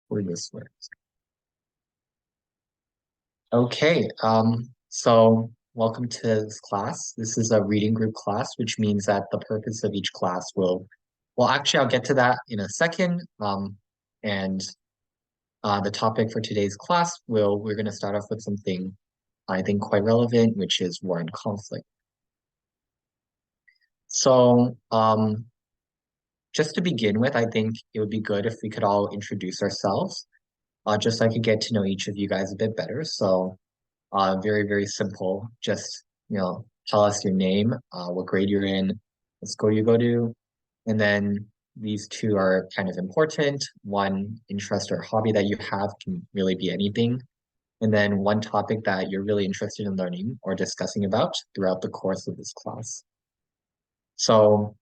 for this works. Okay, so welcome to this class. This is a reading group class, which means that the purpose of each class well, actually, I'll get to that in a second. And the topic for today's class we're going to start off with something I think quite relevant, which is war and conflict. So, just to begin with, I think it would be good if we could all introduce ourselves, just so I could get to know each of you guys a bit better. So, very, very simple. Just, tell us your name, what grade you're in, what school you go to, and then these two are kind of important. One interest or hobby that you have can really be anything. And then one topic that you're really interested in learning or discussing about throughout the course of this class. So,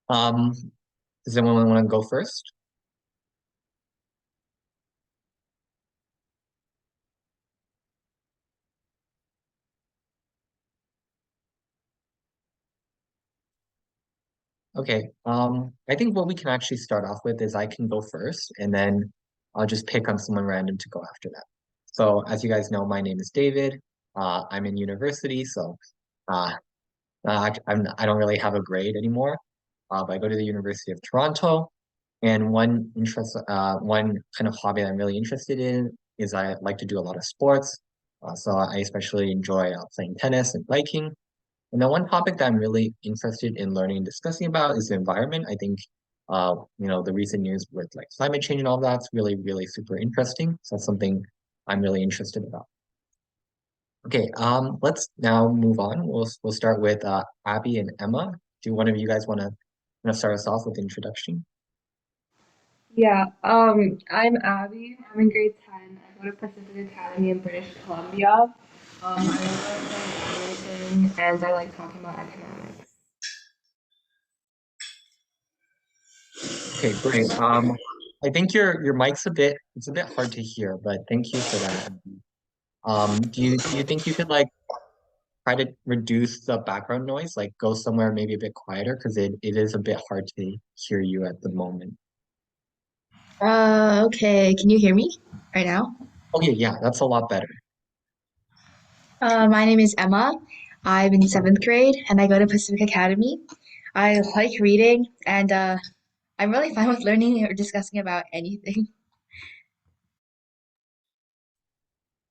um, does anyone want to go first? Okay, I think what we can actually start off with is I can go first, and then I'll just pick on someone random to go after that. So, as you guys know, my name is David. I'm in university, so uh, I don't really have a grade anymore, but I go to the University of Toronto. And one kind of hobby I'm really interested in is I like to do a lot of sports. So I especially enjoy playing tennis and biking. And then one topic that I'm really interested in learning and discussing about is the environment. I think, the recent news with like climate change and all that's really, really super interesting. So that's something I'm really interested about. Okay, let's now move on. We'll start with Abby and Emma. Do one of you guys want to start us off with the introduction? Yeah, I'm Abby. I'm in grade 10. I go to Pacific Academy in British Columbia. I love playing everything and I like talking about economics. Okay, great. I think your mic's it's a bit hard to hear, but thank you for that. Do you think you could like try to reduce the background noise, like go somewhere maybe a bit quieter, because it is a bit hard to hear you at the moment. Okay. Can you hear me right now? Okay, yeah, that's a lot better. My name is Emma. I'm in seventh grade and I go to Pacific Academy. I like reading and I'm really fine with learning or discussing about anything.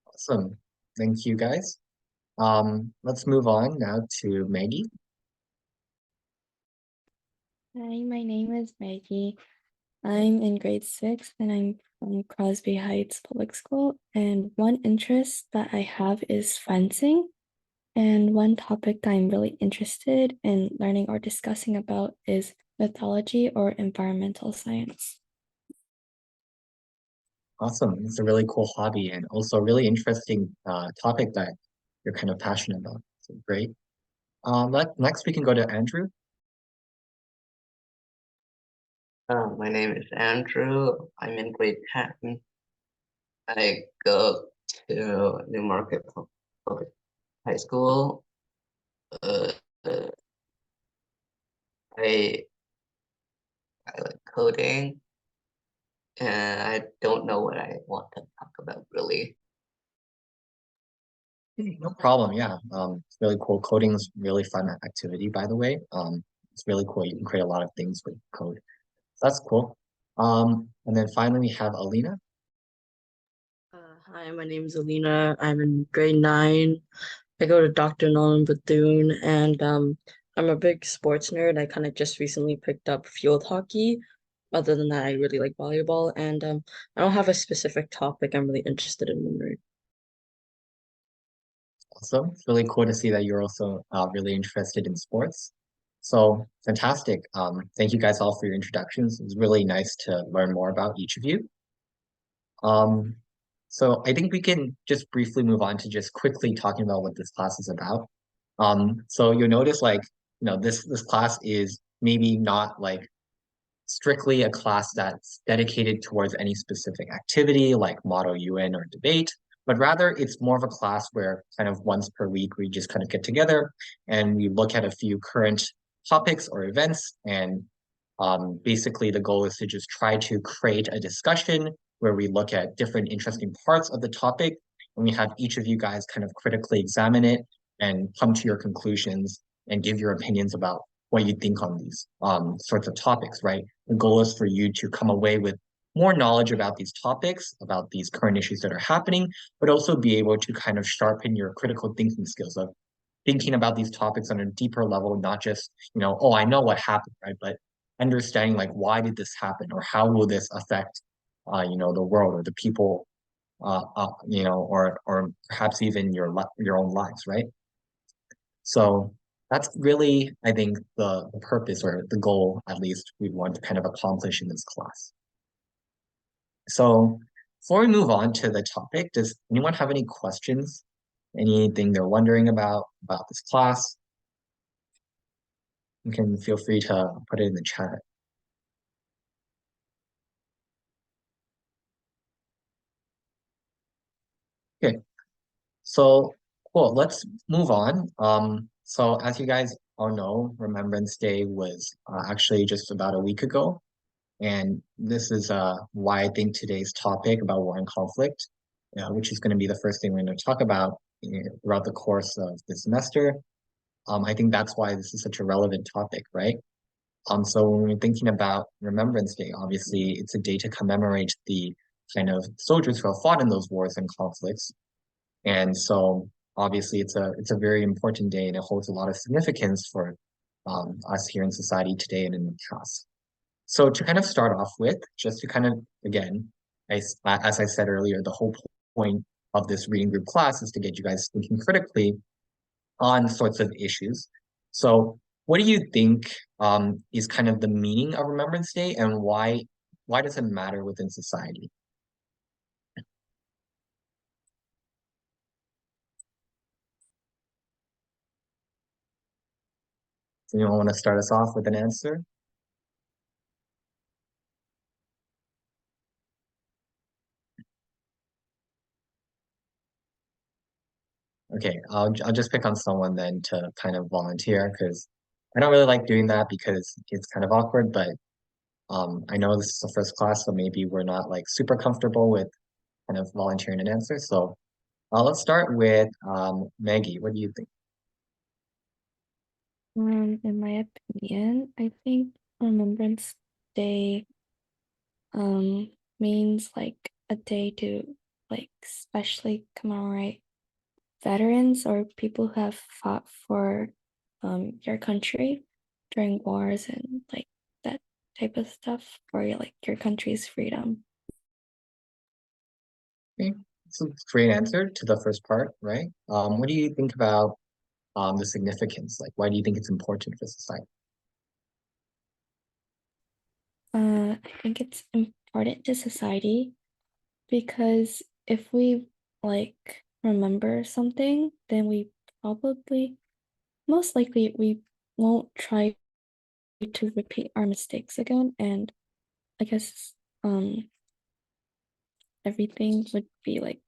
Awesome. Thank you guys. Let's move on now to Maggie. Hi, my name is Maggie. I'm in grade six and I'm from Crosby Heights Public School. And one interest that I have is fencing. And one topic that I'm really interested in learning or discussing about is mythology or environmental science. Awesome. It's a really cool hobby and also a really interesting topic that you're kind of passionate about. So great. Next we can go to Andrew. My name is Andrew. I'm in grade 10. I go to Newmarket Public High School. Uh, uh, I, I like coding, and I don't know what I want to talk about really. No problem. Yeah. It's really cool. Coding is really fun activity, by the way. It's really cool. You can create a lot of things with code. So that's cool. And then finally we have Alina. Hi, my name is Alina. I'm in grade 9. I go to Dr. Nolan Bethune, and I'm a big sports nerd. I kind of just recently picked up field hockey. Other than that, I really like volleyball, and I don't have a specific topic I'm really interested in learning. Awesome. It's really cool to see that you're also really interested in sports. So fantastic. Thank you guys all for your introductions. It was really nice to learn more about each of you. Um, so I think we can just briefly move on to just quickly talking about what this class is about. So you'll notice like, this class is maybe not like strictly a class that's dedicated towards any specific activity like Model UN or debate, but rather it's more of a class where kind of once per week we just kind of get together and we look at a few current topics or events and Basically, the goal is to just try to create a discussion where we look at different interesting parts of the topic, and we have each of you guys kind of critically examine it and come to your conclusions and give your opinions about what you think on these sorts of topics, right? The goal is for you to come away with more knowledge about these topics, about these current issues that are happening, but also be able to kind of sharpen your critical thinking skills of thinking about these topics on a deeper level, not just, oh, I know what happened, right? But understanding like why did this happen or how will this affect the world or the people or perhaps even your own lives, right? So that's really, I think, the purpose or the goal, at least, we want to kind of accomplish in this class. So before we move on to the topic, does anyone have any questions? Anything they're wondering about this class? You can feel free to put it in the chat. Okay, so cool. Let's move on. So as you guys all know, Remembrance Day was actually just about a week ago, and this is why I think today's topic about war and conflict, which is going to be the first thing we're going to talk about throughout the course of the semester. I think that's why this is such a relevant topic, right? So when we're thinking about Remembrance Day, obviously it's a day to commemorate the kind of soldiers who have fought in those wars and conflicts. And so obviously it's a very important day and it holds a lot of significance for us here in society today and in the past. So to kind of start off with, just to kind of, again, as I said earlier, the whole point of this reading group class is to get you guys thinking critically on sorts of issues. So what do you think is kind of the meaning of Remembrance Day and why does it matter within society? So you want to start us off with an answer? Okay, I'll just pick on someone then to kind of volunteer because I don't really like doing that because it's kind of awkward, but I know this is the first class, so maybe we're not like super comfortable with kind of volunteering an answer. So let's start with Maggie. What do you think? In my opinion, I think Remembrance Day means like a day to like especially commemorate veterans or people who have fought for your country during wars and like that type of stuff for like your country's freedom. Okay, so it's a great answer to the first part, right? What do you think about the significance? Like, why do you think it's important for society? I think it's important to society because if we like remember something, then we probably most likely we won't try to repeat our mistakes again, and I guess everything would be like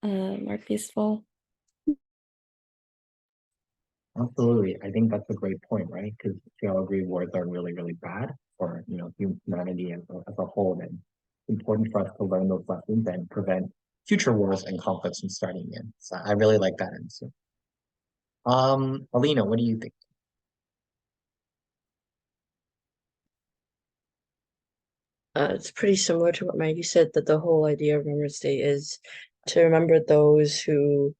more peaceful. Absolutely. I think that's a great point, right? Because we all agree wars are really, really bad for, humanity as a whole. And it's important for us to learn those lessons and prevent future wars and conflicts from starting again. So I really like that answer. Alina, what do you think? It's pretty similar to what Maggie said, that the whole idea of Remembrance Day is to remember those who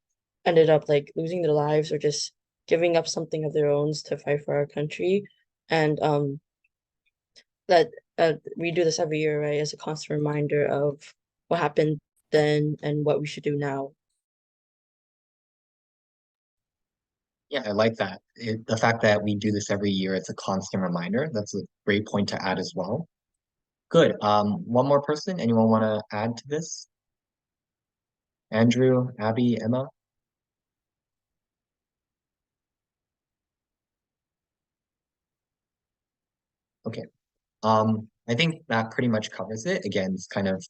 ended up like losing their lives or just giving up something of their own to fight for our country. And that we do this every year, right, as a constant reminder of what happened then and what we should do now. Yeah, I like that. The fact that we do this every year, it's a constant reminder. That's a great point to add as well. Good. One more person. Anyone want to add to this? Andrew, Abby, Emma? Okay. I think that pretty much covers it. Again, it's kind of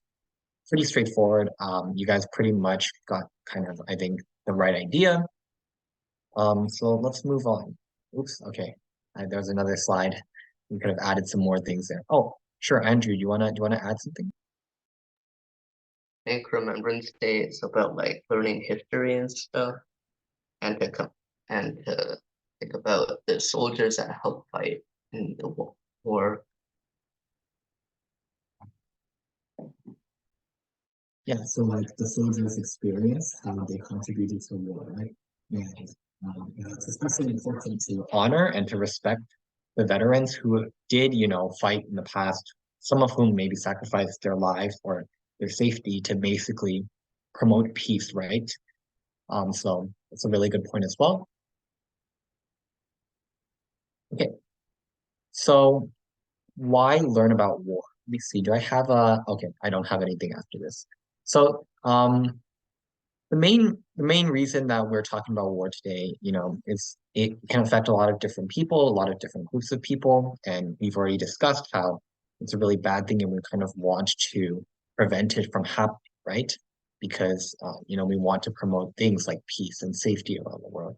pretty straightforward. You guys pretty much got kind of, I think, the right idea. So let's move on. Oops, okay. There's another slide. we could have added some more things there. Oh, sure, Andrew, do you wanna add something? I think Remembrance Day is about like learning history and stuff, and to come and to think about the soldiers that helped fight in the war. Yeah, so like the soldiers' experience, how they contributed to the war, right? And it's especially important to honor and to respect the veterans who did, fight in the past, some of whom maybe sacrificed their lives or their safety to basically promote peace, right? So it's a really good point as well. Okay, so why learn about war? Let me see. Do I have okay, I don't have anything after this. So, the main reason that we're talking about war today, is it can affect a lot of different people, a lot of different groups of people, and we've already discussed how it's a really bad thing and we kind of want to prevent it from happening, right? Because we want to promote things like peace and safety around the world.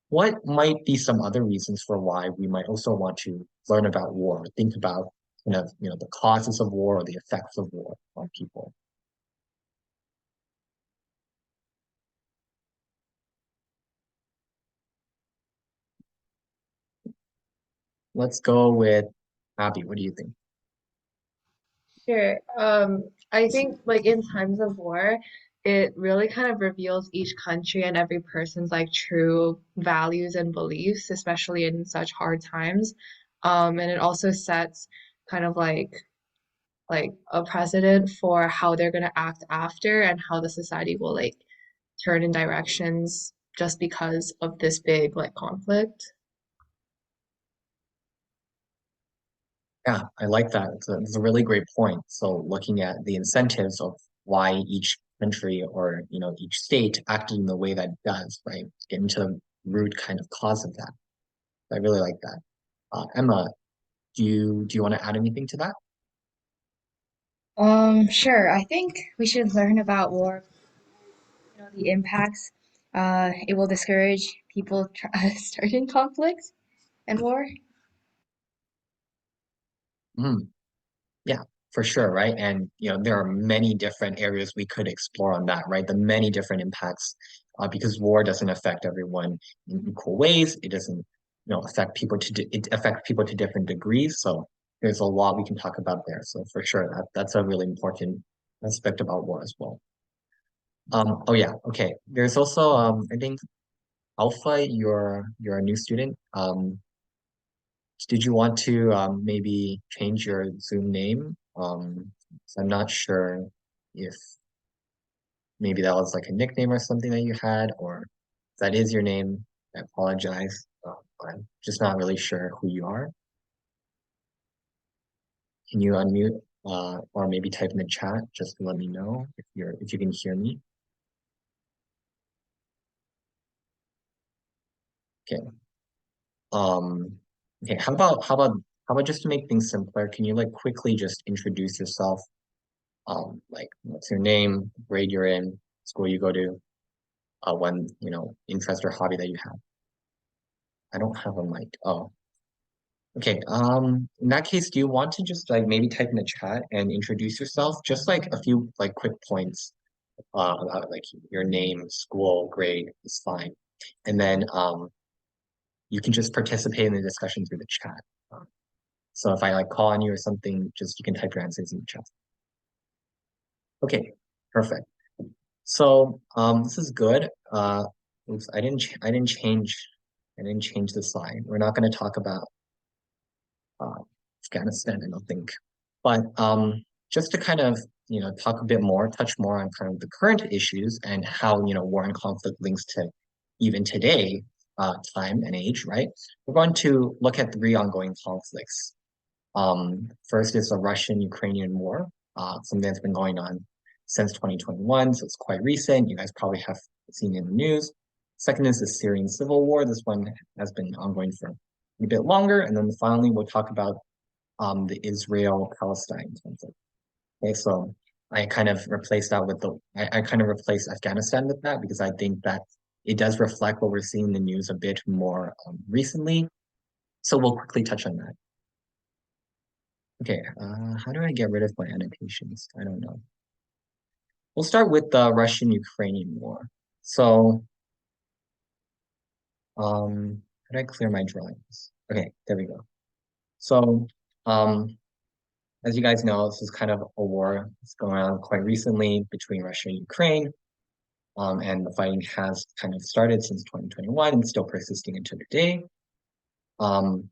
What might be some other reasons for why we might also want to learn about war, think about the causes of war or the effects of war on people? Let's go with Abby. What do you think? Sure. I think like in times of war, it really kind of reveals each country and every person's like true values and beliefs, especially in such hard times. And it also sets kind of like a precedent for how they're gonna act after and how the society will like turn in directions just because of this big like conflict. Yeah, I like that. It's a really great point. So looking at the incentives of why each country or each state acted in the way that it does, right? Get into the root kind of cause of that. I really like that. Emma, do you want to add anything to that? Sure. I think we should learn about war, the impacts. It will discourage people starting conflicts and war. Mhm. Yeah, for sure, right? And there are many different areas we could explore on that, right? The many different impacts, because war doesn't affect everyone in equal ways. It doesn't, affect people it affects people to different degrees. So there's a lot we can talk about there. So for sure, that's a really important aspect about war as well. Oh yeah, okay. There's also I think Alpha, you're a new student. Did you want to maybe change your Zoom name? So I'm not sure if maybe that was like a nickname or something that you had, or if that is your name. I apologize. I'm just not really sure who you are. Can you unmute or maybe type in the chat just to let me know if you can hear me? Okay. Um, okay, how about just to make things simpler, can you like quickly just introduce yourself? Like what's your name, grade you're in, school you go to, one, interest or hobby that you have. I don't have a mic. Oh, okay. In that case, do you want to just like maybe type in the chat and introduce yourself? Just like a few like quick points about like your name, school, grade is fine. And then you can just participate in the discussion through the chat. Um, so if I like call on you or something, just you can type your answers in the chat. Okay, perfect. So this is good. Oops, I didn't change the slide. We're not going to talk about uh, Afghanistan, I don't think. But just to kind of talk a bit more, touch more on kind of the current issues and how war and conflict links to even today time and age, right? We're going to look at three ongoing conflicts. First is the Russian-Ukrainian war, something that's been going on since 2021, so it's quite recent. You guys probably have seen it in the news. Second is the Syrian civil war. This one has been ongoing for a bit longer. And then finally, we'll talk about the Israel-Palestine conflict. Okay, so I kind of replaced Afghanistan with that because I think that it does reflect what we're seeing in the news a bit more recently. So we'll quickly touch on that. Okay, how do I get rid of my annotations? I don't know. We'll start with the Russian-Ukrainian war. So, how do I clear my drawings? Okay, there we go. So, um, as you guys know, this is kind of a war that's going on quite recently between Russia and Ukraine. And the fighting has kind of started since 2021 and still persisting until today. Um,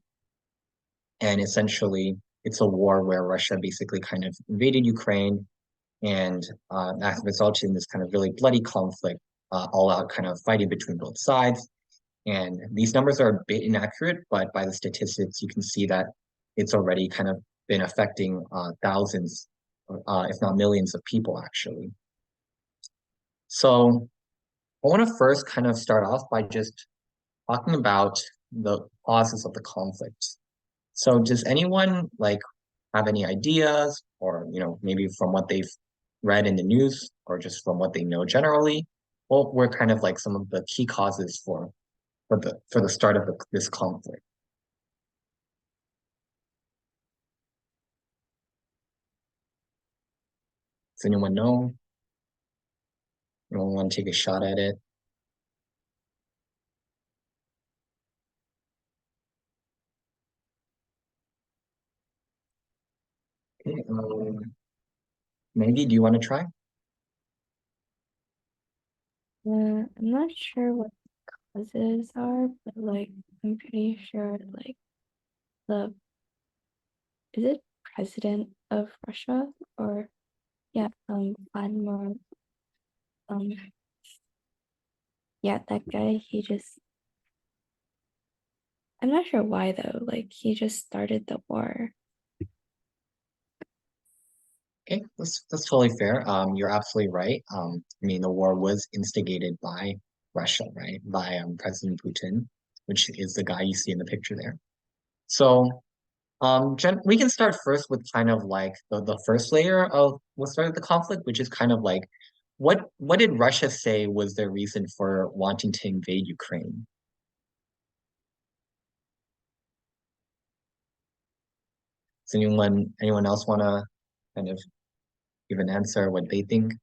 and essentially, it's a war where Russia basically kind of invaded Ukraine, and that resulted in this kind of really bloody conflict, all out kind of fighting between both sides. And these numbers are a bit inaccurate, but by the statistics, you can see that it's already kind of been affecting thousands, if not millions of people, actually. So I want to first kind of start off by just talking about the causes of the conflict. So does anyone like have any ideas or, maybe from what they've read in the news or just from what they know generally? What were kind of like some of the key causes for the start of this conflict? Does anyone know? Anyone want to take a shot at it? Okay, Maggie, do you want to try? I'm not sure what causes are, but like I'm pretty sure like the is it president of Russia or yeah, Vladimir, um, yeah, that guy, he just I'm not sure why though, like he just started the war. Okay, that's totally fair. You're absolutely right. I mean, the war was instigated by Russia, right? By President Putin, which is the guy you see in the picture there. So, we can start first with kind of like the first layer of what started the conflict, which is kind of like what did Russia say was their reason for wanting to invade Ukraine? Does anyone else want to kind of give an answer what they think?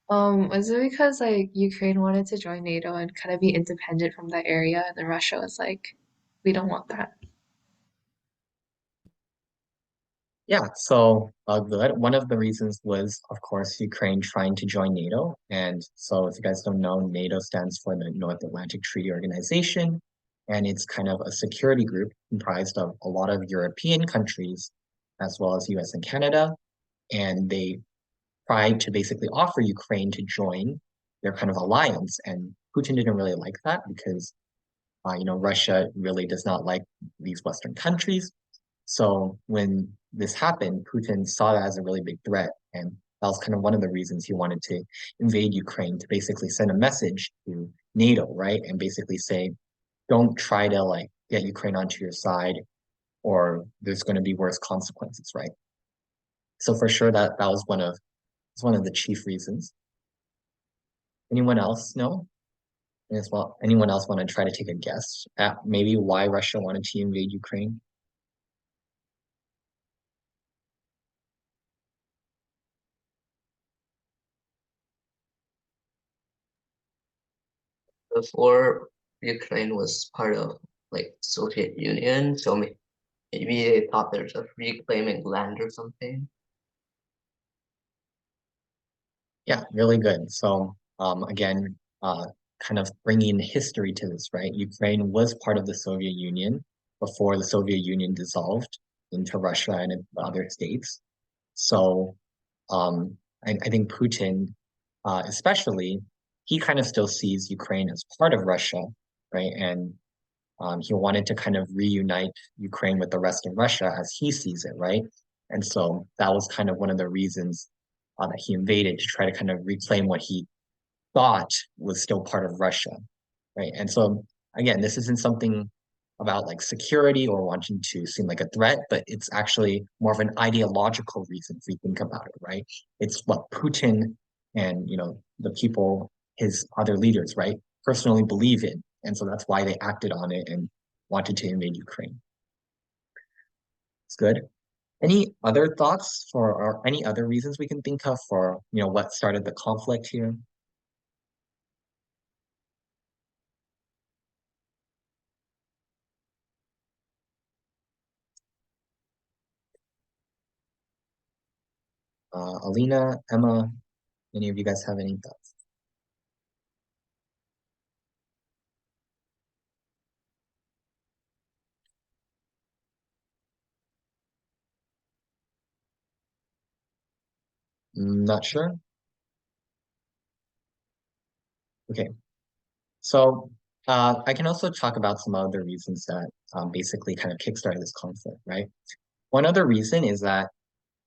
Was it because like Ukraine wanted to join NATO and kind of be independent from that area, and then Russia was like, we don't want that. Yeah, so good. One of the reasons was, of course, Ukraine trying to join NATO. And so, if you guys don't know, NATO stands for the North Atlantic Treaty Organization, and it's kind of a security group comprised of a lot of European countries, as well as US and Canada. And they tried to basically offer Ukraine to join their kind of alliance. And Putin didn't really like that because, Russia really does not like these Western countries. So when this happened, Putin saw that as a really big threat. And that was kind of one of the reasons he wanted to invade Ukraine to basically send a message to NATO, right? And basically say, don't try to like get Ukraine onto your side or there's going to be worse consequences, right? So for sure that was one of the chief reasons. Anyone else know? As well, anyone else want to try to take a guess at maybe why Russia wanted to invade Ukraine? Before Ukraine was part of like Soviet Union, so maybe they thought there's a reclaiming land or something. Yeah, really good. So, again, kind of bringing history to this, right? Ukraine was part of the Soviet Union before the Soviet Union dissolved into Russia and the other states. So, I think Putin, especially, he kind of still sees Ukraine as part of Russia, right? And he wanted to kind of reunite Ukraine with the rest of Russia as he sees it, right? And so that was kind of one of the reasons that he invaded to try to kind of reclaim what he thought was still part of Russia, right? And so again, this isn't something about like security or wanting to seem like a threat, but it's actually more of an ideological reason if we think about it, right? It's what Putin and the people, his other leaders, right, personally believe in. And so that's why they acted on it and wanted to invade Ukraine. It's good. Any other thoughts for or any other reasons we can think of for, what started the conflict here? Alina, Emma, any of you guys have any thoughts? Not sure. Okay. So I can also talk about some other reasons that basically kind of kickstarted this conflict, right? One other reason is that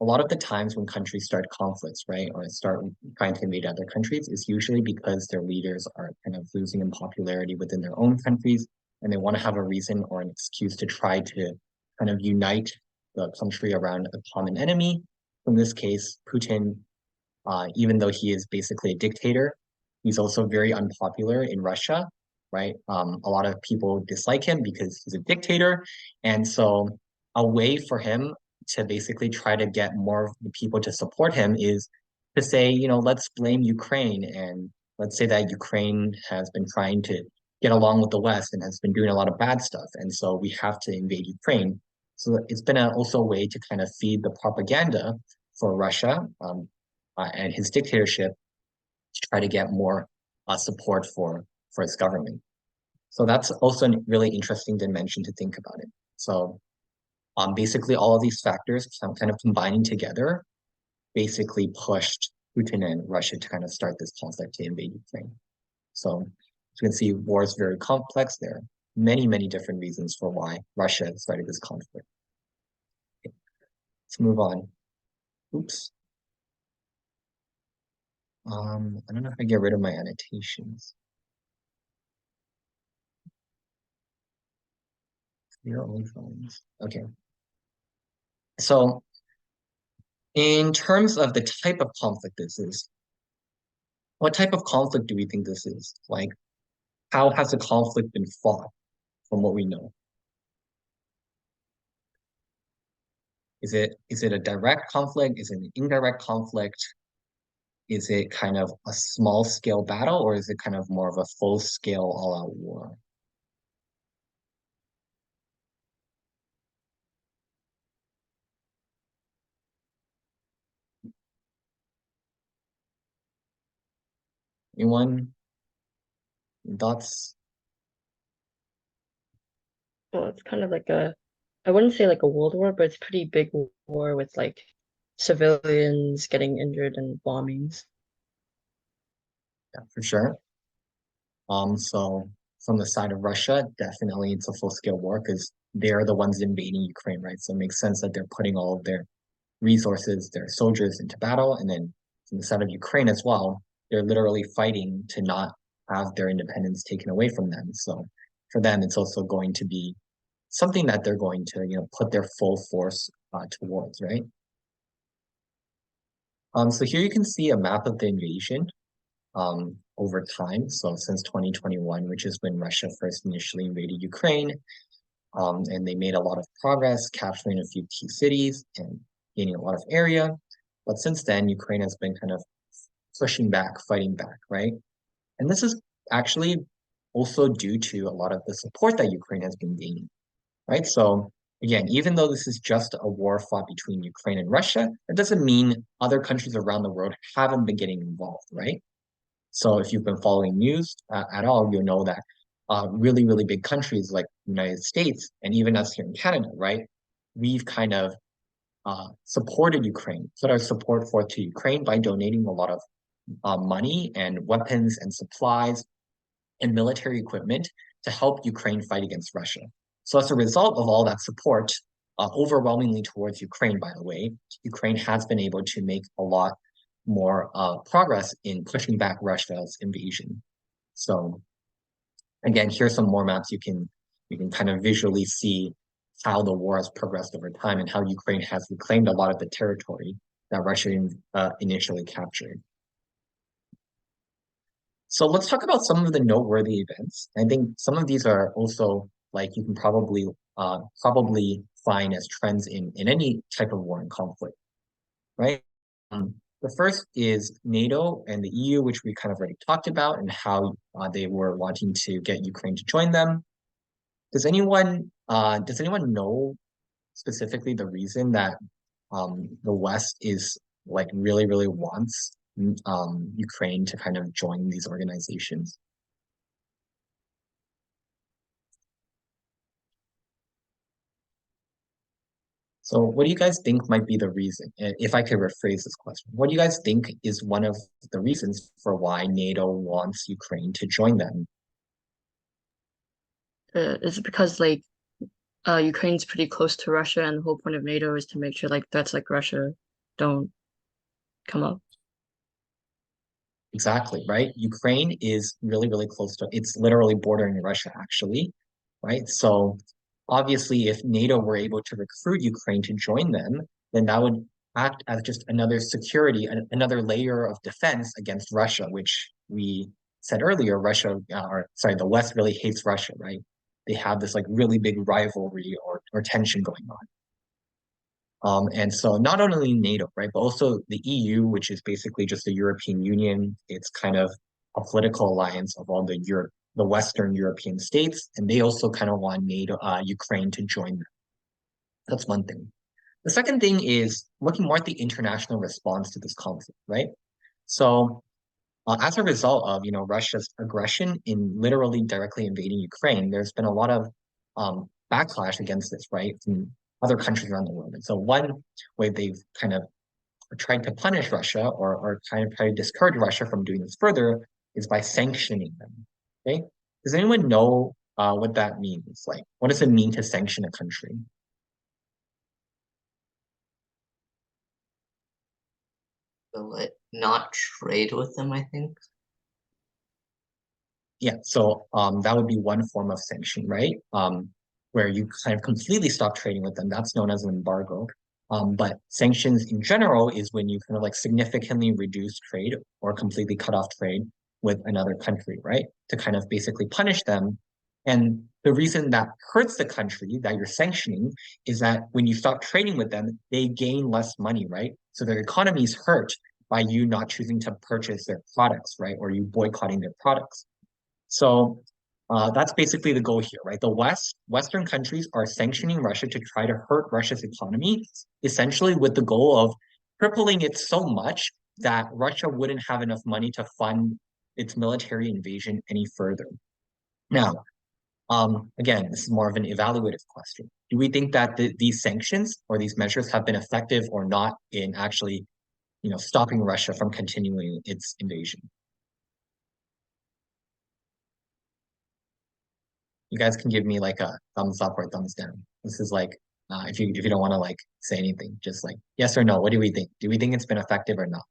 a lot of the times when countries start conflicts, right, or start trying to invade other countries, is usually because their leaders are kind of losing in popularity within their own countries, and they want to have a reason or an excuse to try to kind of unite the country around a common enemy. In this case, Putin, even though he is basically a dictator, he's also very unpopular in Russia, right? A lot of people dislike him because he's a dictator, and so a way for him to basically try to get more of the people to support him is to say, let's blame Ukraine and let's say that Ukraine has been trying to get along with the West and has been doing a lot of bad stuff, and so we have to invade Ukraine. So it's been also a way to kind of feed the propaganda for Russia, and his dictatorship to try to get more support for its government. So that's also a really interesting dimension to think about it. So basically all of these factors kind of combining together basically pushed Putin and Russia to kind of start this conflict to invade Ukraine. So as you can see, war is very complex. There are many, many different reasons for why Russia started this conflict. Okay, let's move on. Oops. I don't know if I get rid of my annotations. Your own phones. Okay. So in terms of the type of conflict this is, what type of conflict do we think this is? Like, how has the conflict been fought from what we know? Is it a direct conflict? Is it an indirect conflict? Is it kind of a small scale battle, or is it kind of more of a full scale all out war? Anyone? Thoughts? Well, it's kind of like I wouldn't say like a world war, but it's pretty big war with like civilians getting injured and bombings. Yeah, for sure. So from the side of Russia, definitely it's a full scale war because they're the ones invading Ukraine, right? So it makes sense that they're putting all of their resources, their soldiers into battle. And then from the side of Ukraine as well, they're literally fighting to not have their independence taken away from them. So for them, it's also going to be something that they're going to, put their full force towards, right? So here you can see a map of the invasion over time. So since 2021, which is when Russia first initially invaded Ukraine, and they made a lot of progress, capturing a few key cities and gaining a lot of area. But since then, Ukraine has been kind of pushing back, fighting back, right? And this is actually also due to a lot of the support that Ukraine has been gaining, right? So again, even though this is just a war fought between Ukraine and Russia, that doesn't mean other countries around the world haven't been getting involved, right? So if you've been following news at all, you'll know that really, really big countries like the United States and even us here in Canada, right? We've kind of supported Ukraine, put our support forth to Ukraine by donating a lot of money and weapons and supplies and military equipment to help Ukraine fight against Russia. So as a result of all that support, overwhelmingly towards Ukraine, by the way, Ukraine has been able to make a lot more progress in pushing back Russia's invasion. So again, here's some more maps you can kind of visually see how the war has progressed over time and how Ukraine has reclaimed a lot of the territory that Russia initially captured. So let's talk about some of the noteworthy events. I think some of these are also like you can probably find as trends in any type of war and conflict, right? The first is NATO and the EU, which we kind of already talked about, and how they were wanting to get Ukraine to join them. Does anyone know specifically the reason that the West is like really, really wants Ukraine to kind of join these organizations? So what do you guys think might be the reason? If I could rephrase this question, what do you guys think is one of the reasons for why NATO wants Ukraine to join them? It's because like Ukraine's pretty close to Russia, and the whole point of NATO is to make sure like threats like Russia don't come up. Exactly, right? Ukraine is really, really close to, it's literally bordering Russia, actually, right? So obviously, if NATO were able to recruit Ukraine to join them, then that would act as just another security, another layer of defense against Russia, which we said earlier, the West really hates Russia, right? They have this like really big rivalry or tension going on. And so not only NATO, right, but also the EU, which is basically just the European Union. It's kind of a political alliance of all the Western European states, and they also kind of want NATO, Ukraine to join them. That's one thing. The second thing is looking more at the international response to this conflict, right? So as a result of Russia's aggression in literally directly invading Ukraine, there's been a lot of backlash against this, right, from other countries around the world. And so one way they've kind of tried to punish Russia or kind of try to discourage Russia from doing this further is by sanctioning them. Okay, does anyone know what that means? Like, what does it mean to sanction a country? So like not trade with them, I think. Yeah, so that would be one form of sanction, right? Where you kind of completely stop trading with them. That's known as an embargo. But sanctions in general is when you kind of like significantly reduce trade or completely cut off trade with another country, right? To kind of basically punish them. And the reason that hurts the country that you're sanctioning is that when you stop trading with them, they gain less money, right? So their economy is hurt by you not choosing to purchase their products, right? Or you boycotting their products. So that's basically the goal here, right? Western countries are sanctioning Russia to try to hurt Russia's economy, essentially with the goal of crippling it so much that Russia wouldn't have enough money to fund its military invasion any further. Now, again, this is more of an evaluative question. Do we think that these sanctions or these measures have been effective or not in actually, stopping Russia from continuing its invasion? You guys can give me like a thumbs up or thumbs down. This is like if you don't want to like say anything, just like yes or no. What do we think? Do we think it's been effective or not?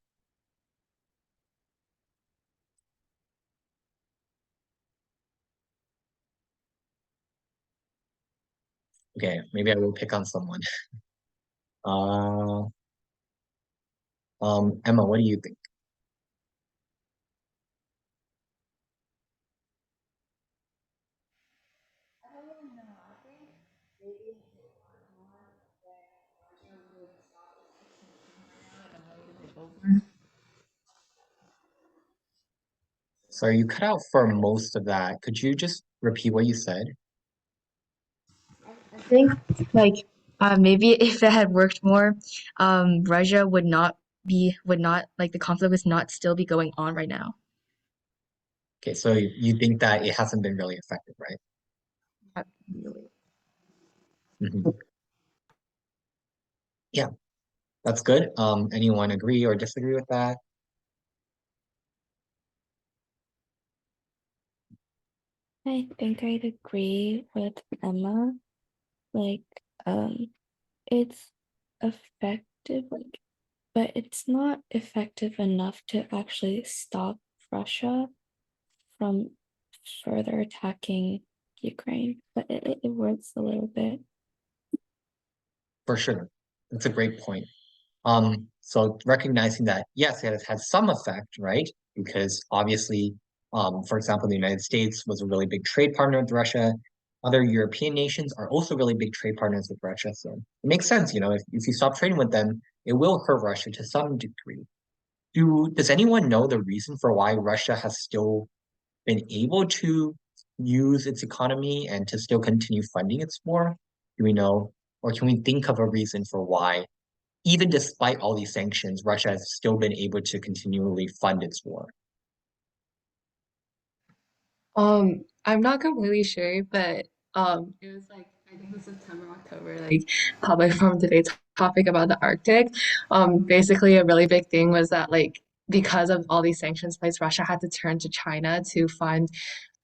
Okay, maybe I will pick on someone. Uh, Emma, what do you think? Sorry, you cut out for most of that. Could you just repeat what you said? I think like maybe if it had worked more, Russia would not like the conflict would not still be going on right now. Okay, so you think that it hasn't been really effective, right? Not really. Mhm. Yeah, that's good. Anyone agree or disagree with that? I think I'd agree with Emma. Like, um, it's effective, but it's not effective enough to actually stop Russia from further attacking Ukraine. But it works a little bit. For sure. That's a great point. So recognizing that, yes, it has had some effect, right? Because obviously, for example, the United States was a really big trade partner with Russia. other European nations are also really big trade partners with Russia. So it makes sense, if you stop trading with them, it will hurt Russia to some degree. Does anyone know the reason for why Russia has still been able to use its economy and to still continue funding its war? Do we know, or can we think of a reason for why, even despite all these sanctions, Russia has still been able to continually fund its war? I'm not completely sure, but it was like I think it was September, October, like public forum debate topic about the Arctic. Basically a really big thing was that like because of all these sanctions placed, Russia had to turn to China to fund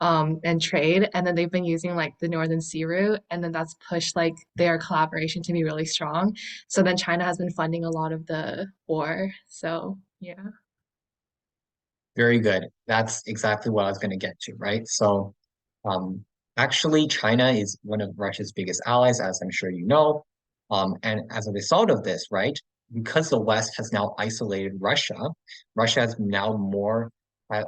and trade, and then they've been using like the Northern Sea route, and then that's pushed like their collaboration to be really strong. So then China has been funding a lot of the war. So yeah. Very good. That's exactly what I was going to get to, right? So, um, actually, China is one of Russia's biggest allies, as I'm sure you know. And as a result of this, right, because the West has now isolated Russia, Russia has now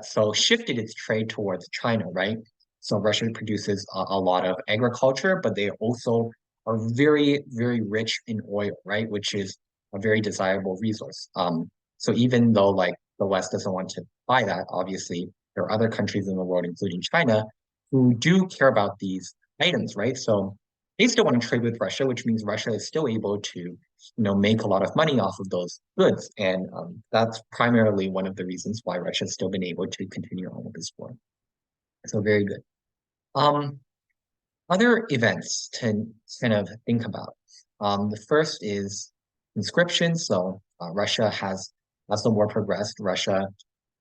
so shifted its trade towards China, right? So Russia produces a lot of agriculture, but they also are very, very rich in oil, right? Which is a very desirable resource. So even though like the West doesn't want to buy that, obviously there are other countries in the world, including China, who do care about these items, right? So they still want to trade with Russia, which means Russia is still able to, make a lot of money off of those goods, and that's primarily one of the reasons why Russia has still been able to continue on with this war. So very good. Um, Other events to kind of think about. The first is conscription. So Russia has, as the war progressed, Russia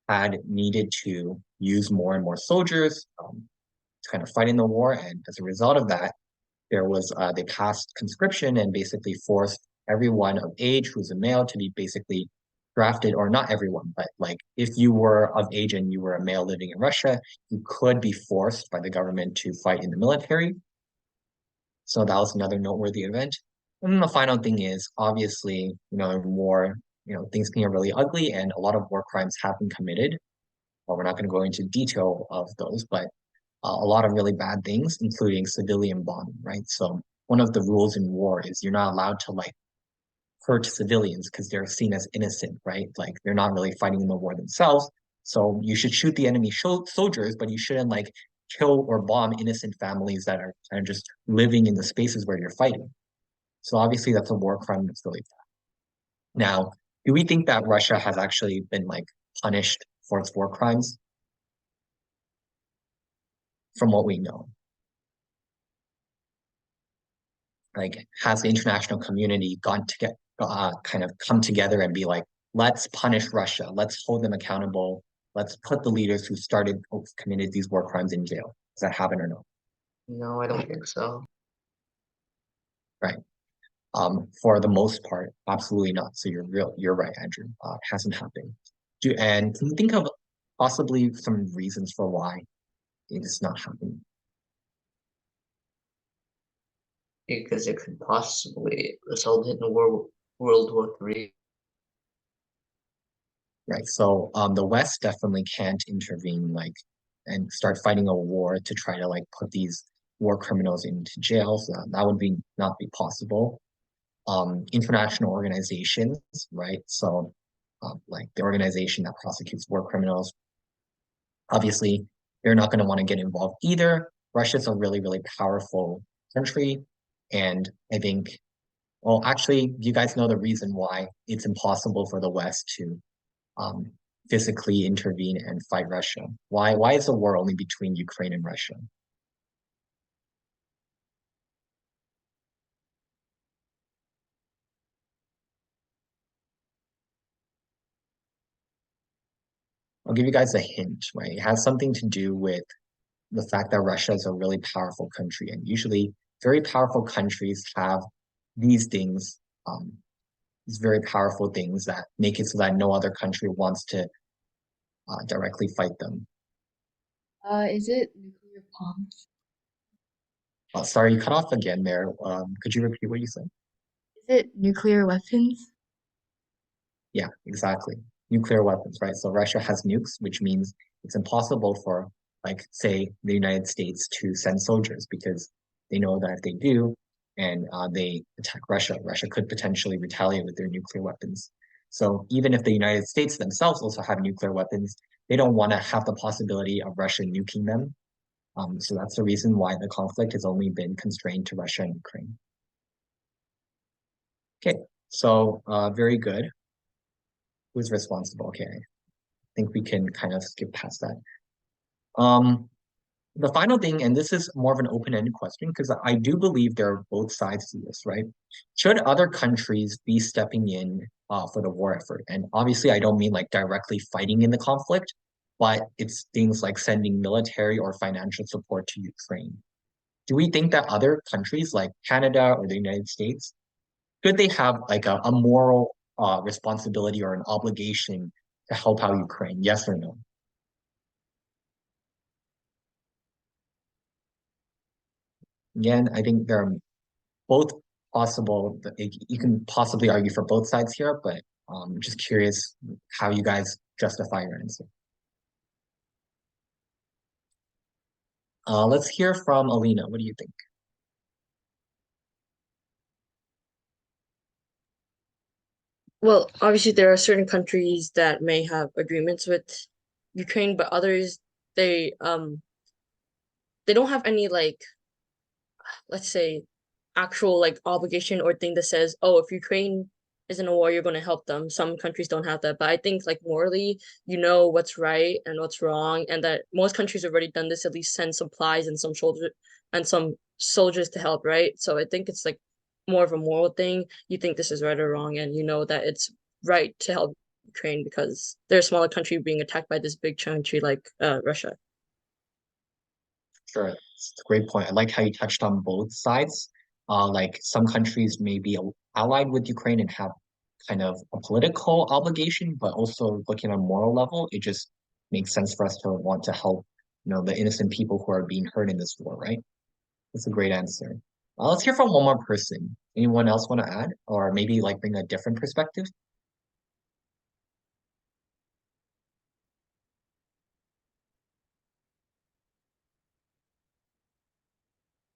had needed to use more and more soldiers to kind of fight in the war, and as a result of that, they passed conscription and basically forced everyone of age who's a male to be basically drafted, or not everyone, but like if you were of age and you were a male living in Russia, you could be forced by the government to fight in the military. So that was another noteworthy event. And then the final thing is obviously, in war, things can get really ugly and a lot of war crimes have been committed. Well, we're not going to go into detail of those, but a lot of really bad things, including civilian bombing, right? So one of the rules in war is you're not allowed to like hurt civilians because they're seen as innocent, right? Like they're not really fighting in the war themselves. So you should shoot the enemy soldiers, but you shouldn't like kill or bomb innocent families that are kind of just living in the spaces where you're fighting. So obviously that's a war crime that's really bad. Now, do we think that Russia has actually been like punished for its war crimes from what we know? Like, has the international community gone to get kind of come together and be like, let's punish Russia, let's hold them accountable, let's put the leaders who committed these war crimes in jail? Does that happen or no? No, I don't think so. Right. For the most part, absolutely not. So you're right, Andrew. It hasn't happened. And can you think of possibly some reasons for why it is not happening? Because it could possibly result in World War III. Right. So the West definitely can't intervene like and start fighting a war to try to like put these war criminals into jail. So that would be not be possible. International organizations, right? So like the organization that prosecutes war criminals, obviously they're not going to want to get involved either. Russia's a really, really powerful country. And I think, well, actually, you guys know the reason why it's impossible for the West to um, physically intervene and fight Russia. Why is the war only between Ukraine and Russia? I'll give you guys a hint, right? It has something to do with the fact that Russia is a really powerful country, and usually very powerful countries have these things, these very powerful things that make it so that no other country wants to directly fight them. Is it nuclear bombs? Sorry, you cut off again there. Could you repeat what you said? Is it nuclear weapons? Yeah, exactly. Nuclear weapons, right? So Russia has nukes, which means it's impossible for, like, say, the United States to send soldiers because they know that if they do, and they attack Russia, Russia could potentially retaliate with their nuclear weapons. So even if the United States themselves also have nuclear weapons, they don't want to have the possibility of Russia nuking them. So that's the reason why the conflict has only been constrained to Russia and Ukraine. Okay, so very good. Who's responsible? Okay, I think we can kind of skip past that. The final thing, and this is more of an open-ended question, because I do believe there are both sides to this, right? Should other countries be stepping in for the war effort? And obviously, I don't mean like directly fighting in the conflict, but it's things like sending military or financial support to Ukraine. Do we think that other countries like Canada or the United States, should they have like a moral responsibility or an obligation to help out Ukraine? Yes or no? Again, I think there are both possible. You can possibly argue for both sides here, but just curious how you guys justify your answer. Let's hear from Alina. What do you think? Well, obviously there are certain countries that may have agreements with Ukraine, but others they um they don't have any like, let's say, actual like obligation or thing that says, oh, if Ukraine is in a war, you're going to help them. Some countries don't have that, but I think like morally, you know what's right and what's wrong, and that most countries have already done this, at least send supplies and some soldiers to help, right? So I think it's like more of a moral thing. You think this is right or wrong, and you know that it's right to help Ukraine because they're a smaller country being attacked by this big country like Russia. Sure, it's a great point. I like how you touched on both sides. Like some countries may be allied with Ukraine and have kind of a political obligation, but also looking on a moral level, it just makes sense for us to want to help, the innocent people who are being hurt in this war, right? That's a great answer. Let's hear from one more person. Anyone else want to add, or maybe like bring a different perspective?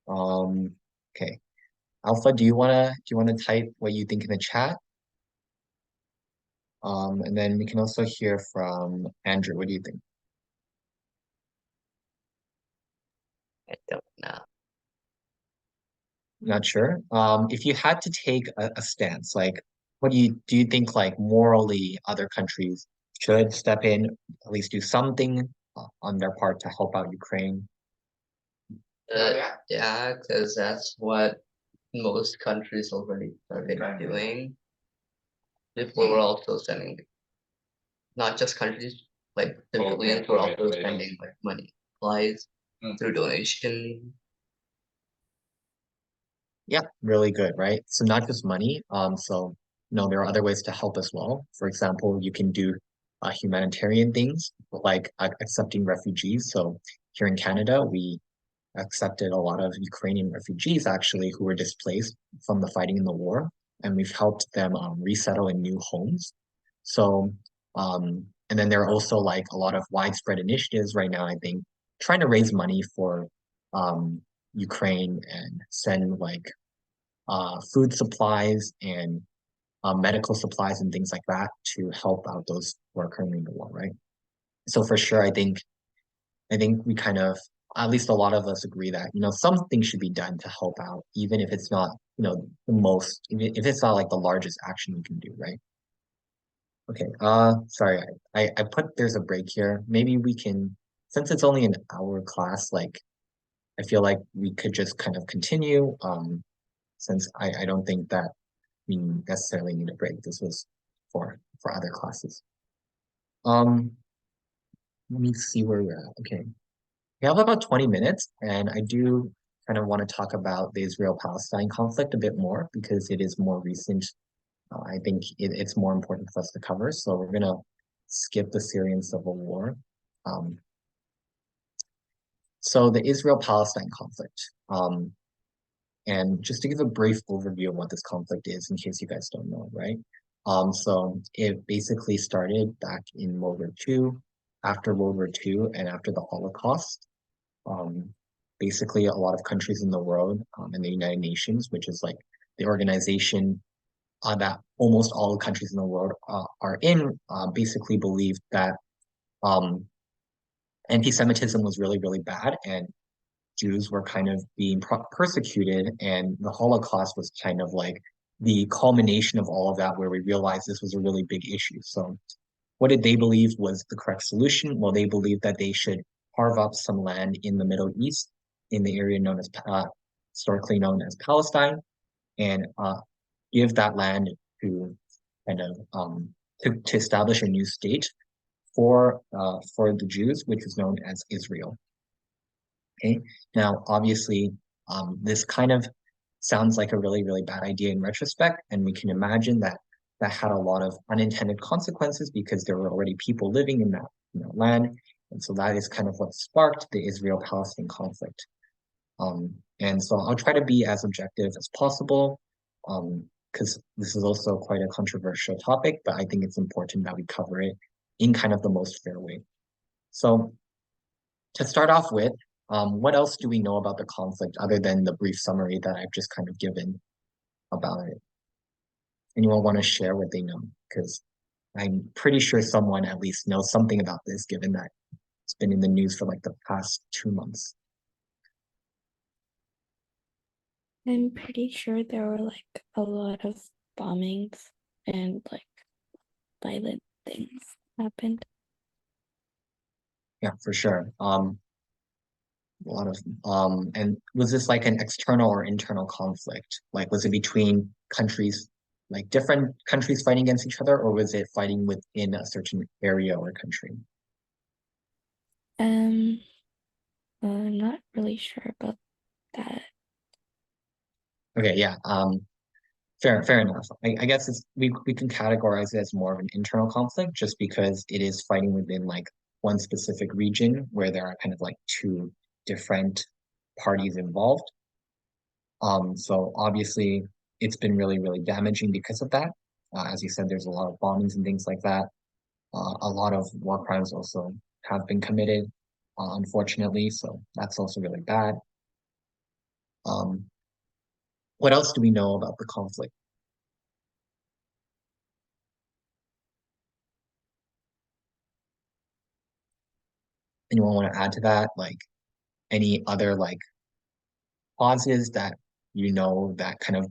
Um, okay. Alpha, do you wanna type what you think in the chat? And then we can also hear from Andrew. What do you think? I don't know. Not sure. If you had to take a stance, like, what do you think like morally other countries should step in, at least do something on their part to help out Ukraine? Yeah, because that's what most countries already started doing. People were also sending, not just countries, like civilians were also sending like money, supplies through donation. Yeah, really good, right? So not just money. So there are other ways to help as well. For example, you can do humanitarian things like accepting refugees. So here in Canada, we accepted a lot of Ukrainian refugees actually who were displaced from the fighting in the war, and we've helped them resettle in new homes. So, and then there are also like a lot of widespread initiatives right now, I think, trying to raise money for Ukraine and send like food supplies and medical supplies and things like that to help out those who are currently in the war, right? So for sure, I think we kind of, at least a lot of us agree that, something should be done to help out, even if it's not, the most, if it's not like the largest action we can do, right? Okay, sorry, I put there's a break here. Maybe we can, since it's only an hour class, like I feel like we could just kind of continue, since I don't think that we necessarily need a break. This was for other classes. Um, Let me see where we're at. Okay. We have about 20 minutes, and I do kind of want to talk about the Israel-Palestine conflict a bit more because it is more recent. I think it's more important for us to cover. So we're gonna skip the Syrian civil war. Um, so the Israel-Palestine conflict. And just to give a brief overview of what this conflict is, in case you guys don't know, right? So it basically started back in World War II, after World War II, and after the Holocaust. Um, basically a lot of countries in the world, and the United Nations, which is like the organization that almost all the countries in the world are in, basically believed that um, anti-Semitism was really, really bad, and Jews were kind of being persecuted, and the Holocaust was kind of like the culmination of all of that, where we realized this was a really big issue. So, what did they believe was the correct solution? Well, they believed that they should carve up some land in the Middle East, in the area known as historically known as Palestine, and give that land to kind of to establish a new state for the Jews, which is known as Israel. Okay. Now, obviously, this kind of sounds like a really, really bad idea in retrospect, and we can imagine that that had a lot of unintended consequences because there were already people living in that land, and so that is kind of what sparked the Israel-Palestine conflict. And so I'll try to be as objective as possible, because this is also quite a controversial topic, but I think it's important that we cover it in kind of the most fair way. So to start off with, what else do we know about the conflict other than the brief summary that I've just kind of given about it? Anyone want to share what they know? Because I'm pretty sure someone at least knows something about this, given that it's been in the news for like the past 2 months. I'm pretty sure there were like a lot of bombings and like violent things happened. Yeah, for sure. A lot of and was this like an external or internal conflict? Like, was it between countries, like different countries fighting against each other, or was it fighting within a certain area or country? Um, I'm not really sure about that. Okay, yeah. Fair enough. I guess we can categorize it as more of an internal conflict just because it is fighting within like one specific region where there are kind of like two different parties involved. So obviously it's been really, really damaging because of that. As you said, there's a lot of bombings and things like that. A lot of war crimes also have been committed, unfortunately. So that's also really bad. Um, what else do we know about the conflict? Anyone want to add to that? Like any other like causes that you know that kind of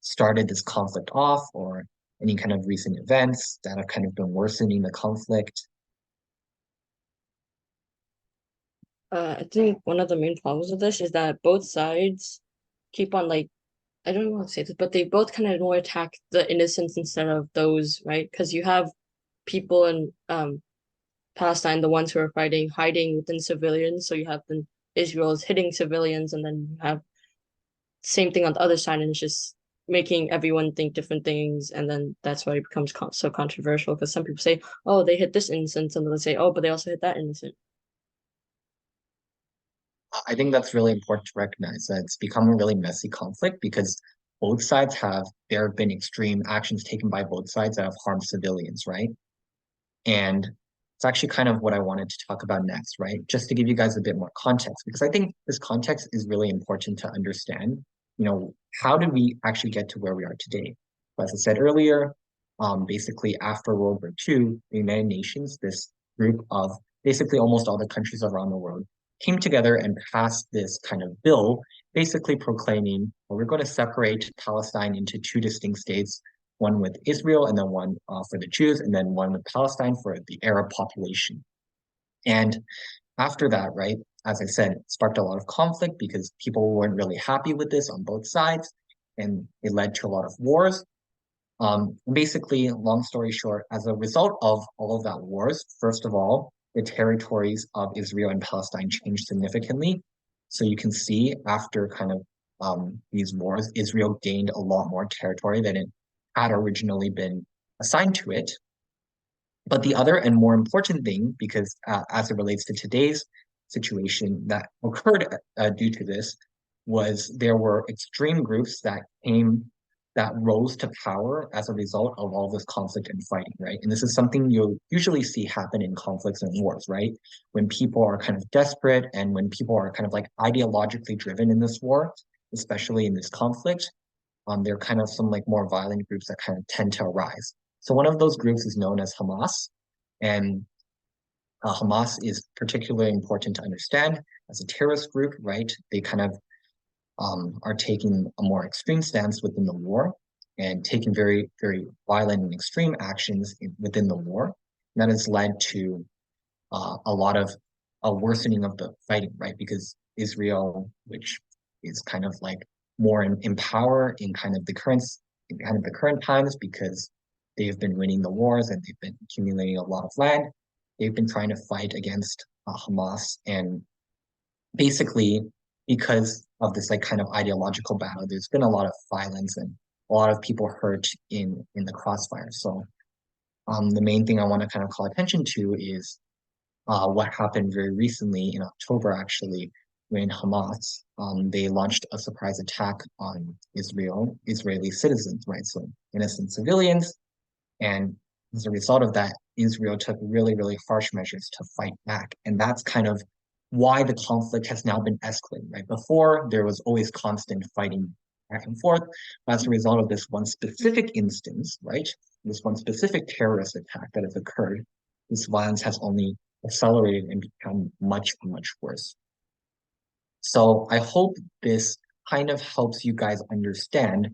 started this conflict off, or any kind of recent events that have kind of been worsening the conflict? I think one of the main problems with this is that both sides keep on like I don't want to say this, but they both kind of more attack the innocents instead of those, right? Because you have people in Palestine, the ones who are fighting, hiding within civilians. So you have the Israel's hitting civilians, and then you have same thing on the other side, and it's just making everyone think different things, and then that's why it becomes so controversial. Because some people say, "Oh, they hit this innocent," and they say, "Oh, but they also hit that innocent." I think that's really important to recognize that it's become a really messy conflict because both sides there have been extreme actions taken by both sides that have harmed civilians, right? And it's actually kind of what I wanted to talk about next, right? Just to give you guys a bit more context, because I think this context is really important to understand. How did we actually get to where we are today? As I said earlier, basically after World War II, the United Nations, this group of basically almost all the countries around the world, came together and passed this kind of bill, basically proclaiming, well, we're going to separate Palestine into two distinct states, one with Israel and then one for the Jews, and then one with Palestine for the Arab population. And after that, right, as I said, it sparked a lot of conflict because people weren't really happy with this on both sides, and it led to a lot of wars. Basically, long story short, as a result of all of that wars, first of all, the territories of Israel and Palestine changed significantly. So you can see after kind of these wars, Israel gained a lot more territory than it had originally been assigned to it. But the other and more important thing, because as it relates to today's situation that occurred due to this, was there were extreme groups that came that rose to power as a result of all this conflict and fighting, right? And this is something you'll usually see happen in conflicts and wars, right? When people are kind of desperate and when people are kind of like ideologically driven in this war, especially in this conflict, there are kind of some like more violent groups that kind of tend to arise. So one of those groups is known as Hamas, and Hamas is particularly important to understand as a terrorist group, right? They kind of are taking a more extreme stance within the war and taking very, very violent and extreme actions within the war. And that has led to a lot of a worsening of the fighting, right? Because Israel, which is kind of like more in power in kind of the current times, because they've been winning the wars and they've been accumulating a lot of land. They've been trying to fight against Hamas, and basically because of this like kind of ideological battle, there's been a lot of violence and a lot of people hurt in the crossfire. So the main thing I want to kind of call attention to is what happened very recently in October, actually, when Hamas they launched a surprise attack on Israeli citizens, right? So innocent civilians, and as a result of that, Israel took really, really harsh measures to fight back, and that's kind of why the conflict has now been escalating, right? Before there was always constant fighting back and forth, but as a result of this one specific instance, right? This one specific terrorist attack that has occurred, this violence has only accelerated and become much, much worse. So I hope this kind of helps you guys understand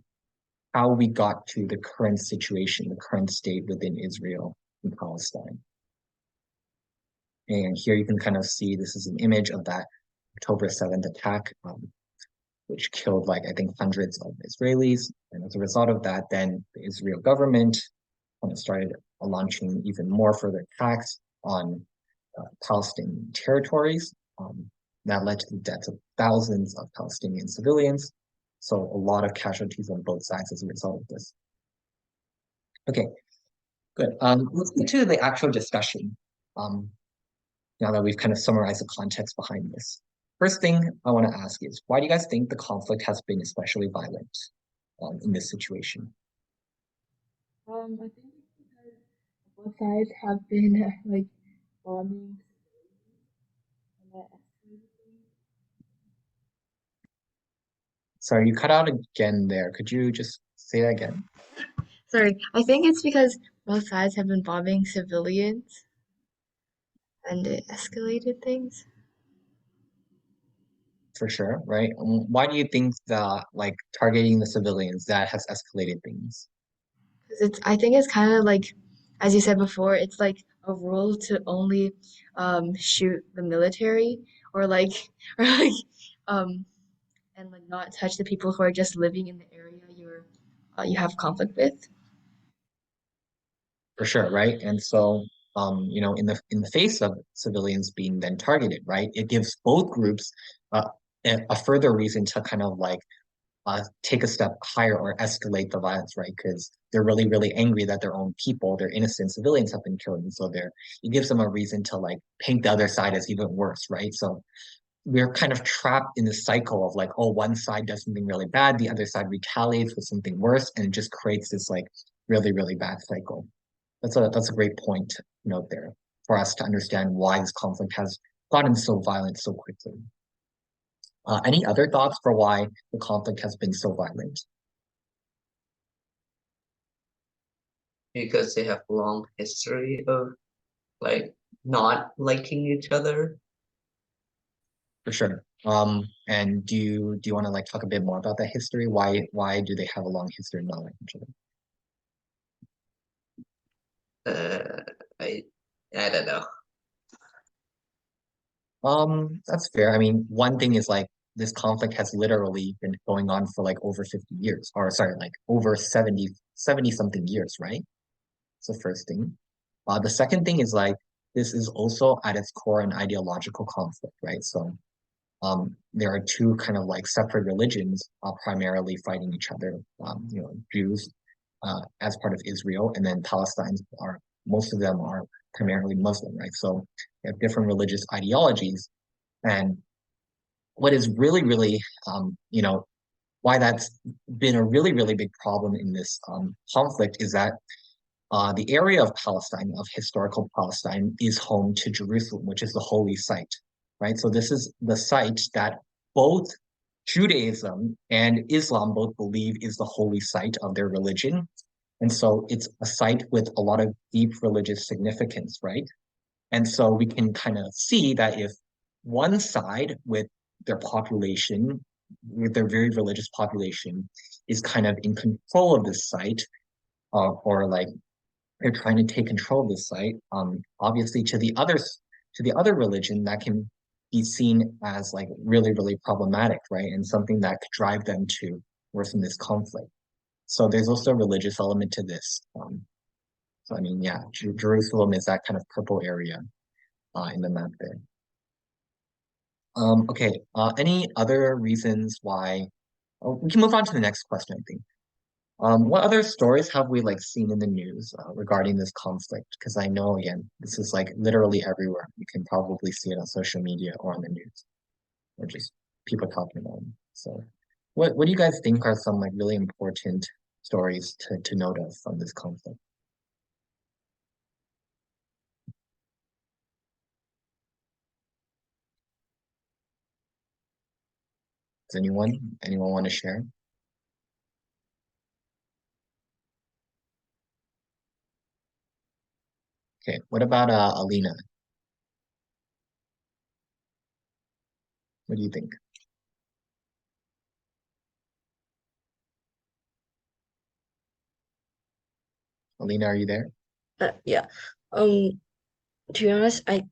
how we got to the current situation, the current state within Israel and Palestine. And here you can kind of see this is an image of that October 7th attack, which killed like I think hundreds of Israelis. And as a result of that, then the Israel government kind of started launching even more further attacks on Palestinian territories. That led to the deaths of thousands of Palestinian civilians. So a lot of casualties on both sides as a result of this. Okay, good. Let's get to the actual discussion. Now that we've kind of summarized the context behind this. First thing I want to ask is, why do you guys think the conflict has been especially violent in this situation? I think it's because both sides have been like bombing and that escalated things. Sorry, you cut out again there. Could you just say that again? Sorry, I think it's because both sides have been bombing civilians and it escalated things. For sure, right? Why do you think that like targeting the civilians that has escalated things? Because I think it's kind of like, as you said before, it's like a rule to only shoot the military or like, or like, um, and like not touch the people who are just living in the area you have conflict with. For sure, right? And so, in the face of civilians being then targeted, right, it gives both groups uh, a further reason to kind of like take a step higher or escalate the violence, right? Because they're really, really angry that their own people, their innocent civilians, have been killed, and so it gives them a reason to like paint the other side as even worse, right? So we're kind of trapped in this cycle of like, oh, one side does something really bad, the other side retaliates with something worse, and it just creates this like really, really bad cycle. That's a great point to note there for us to understand why this conflict has gotten so violent so quickly. Any other thoughts for why the conflict has been so violent? Because they have long history of like not liking each other. For sure. And do you want to like talk a bit more about that history? Why do they have a long history of not liking each other? Uh, I I don't know. That's fair. I mean, one thing is like this conflict has literally been going on for like over 50 years, or sorry, like over 70 something years, right? It's the first thing. The second thing is like this is also at its core an ideological conflict, right? So there are two kind of like separate religions primarily fighting each other. Jews as part of Israel, and then Palestine are most of them are primarily Muslim, right? So they have different religious ideologies, and what is really, really, why that's been a really, really big problem in this conflict is that the area of Palestine, of historical Palestine, is home to Jerusalem, which is the holy site, right? So this is the site that both Judaism and Islam both believe is the holy site of their religion. And so it's a site with a lot of deep religious significance, right? And so we can kind of see that if one side with their population, with their very religious population, is kind of in control of this site, or like they're trying to take control of the site. Obviously, to the other religion, that can be seen as like really, really problematic, right? And something that could drive them to worsen this conflict. So there's also a religious element to this. So I mean, yeah, Jerusalem is that kind of purple area in the map there. Okay. Any other reasons why? Oh, we can move on to the next question, I think. What other stories have we like seen in the news regarding this conflict? Because I know again, this is like literally everywhere. You can probably see it on social media or on the news, or just people talking about it. So, what do you guys think are some like really important stories to note of from this conflict? Does anyone want to share? Okay, what about Alina? What do you think? Alina, are you there? Yeah. Um, to be honest, I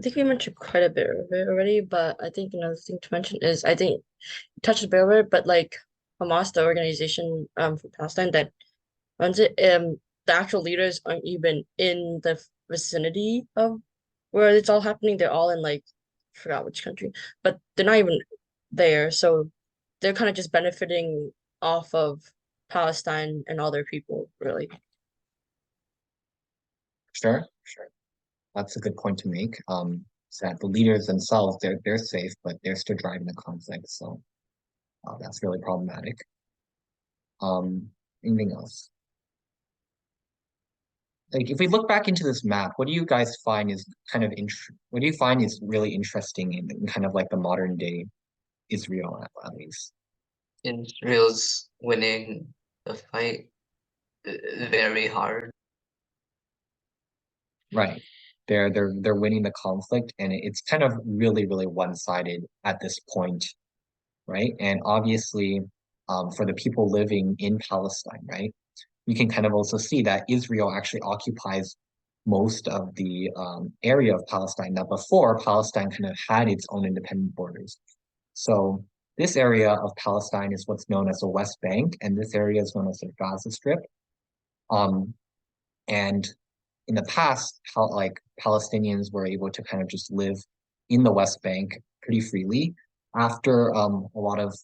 think we mentioned quite a bit of it already, but I think another thing to mention is I think you touched a bit of it, but like Hamas, the organization for Palestine that runs it, the actual leaders aren't even in the vicinity of where it's all happening. They're all in like I forgot which country, but they're not even there. So they're kind of just benefiting off of Palestine and all their people, really. Sure, sure. That's a good point to make. So that the leaders themselves, they're safe, but they're still driving the conflict. So that's really problematic. Anything else? Like if we look back into this map, what do you guys find is kind of what do you find is really interesting in kind of like the modern day Israel at least? Israel's winning the fight very hard. Right. They're winning the conflict and it's kind of really, really one-sided at this point, right? And obviously, for the people living in Palestine, right? You can kind of also see that Israel actually occupies most of the area of Palestine that before Palestine kind of had its own independent borders. So this area of Palestine is what's known as the West Bank, and this area is known as the Gaza Strip. Um, and in the past, how like Palestinians were able to kind of just live in the West Bank pretty freely. After a lot of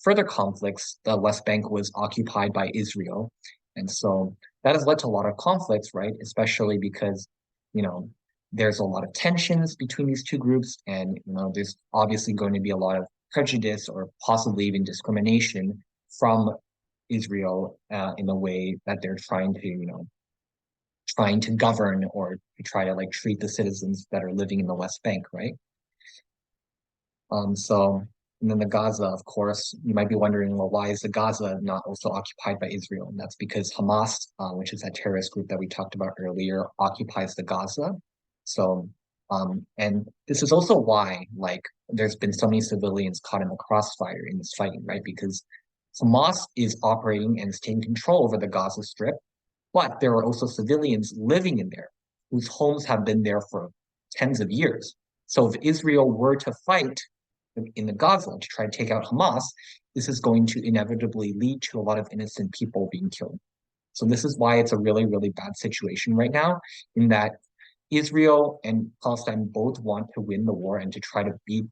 further conflicts, the West Bank was occupied by Israel, and so that has led to a lot of conflicts, right? Especially because, you know, there's a lot of tensions between these two groups, and there's obviously going to be a lot of prejudice or possibly even discrimination from Israel in the way that they're trying to govern or to try to like treat the citizens that are living in the West Bank, right? So and then the Gaza, of course, you might be wondering, well, why is the Gaza not also occupied by Israel? And that's because Hamas, which is that terrorist group that we talked about earlier, occupies the Gaza. So, and this is also why, like, there's been so many civilians caught in the crossfire in this fighting, right? Because Hamas is operating and is taking control over the Gaza Strip, but there are also civilians living in there whose homes have been there for tens of years. So if Israel were to fight in the Gaza to try to take out Hamas, this is going to inevitably lead to a lot of innocent people being killed. So this is why it's a really, really bad situation right now, in that Israel and Palestine both want to win the war and to try to beat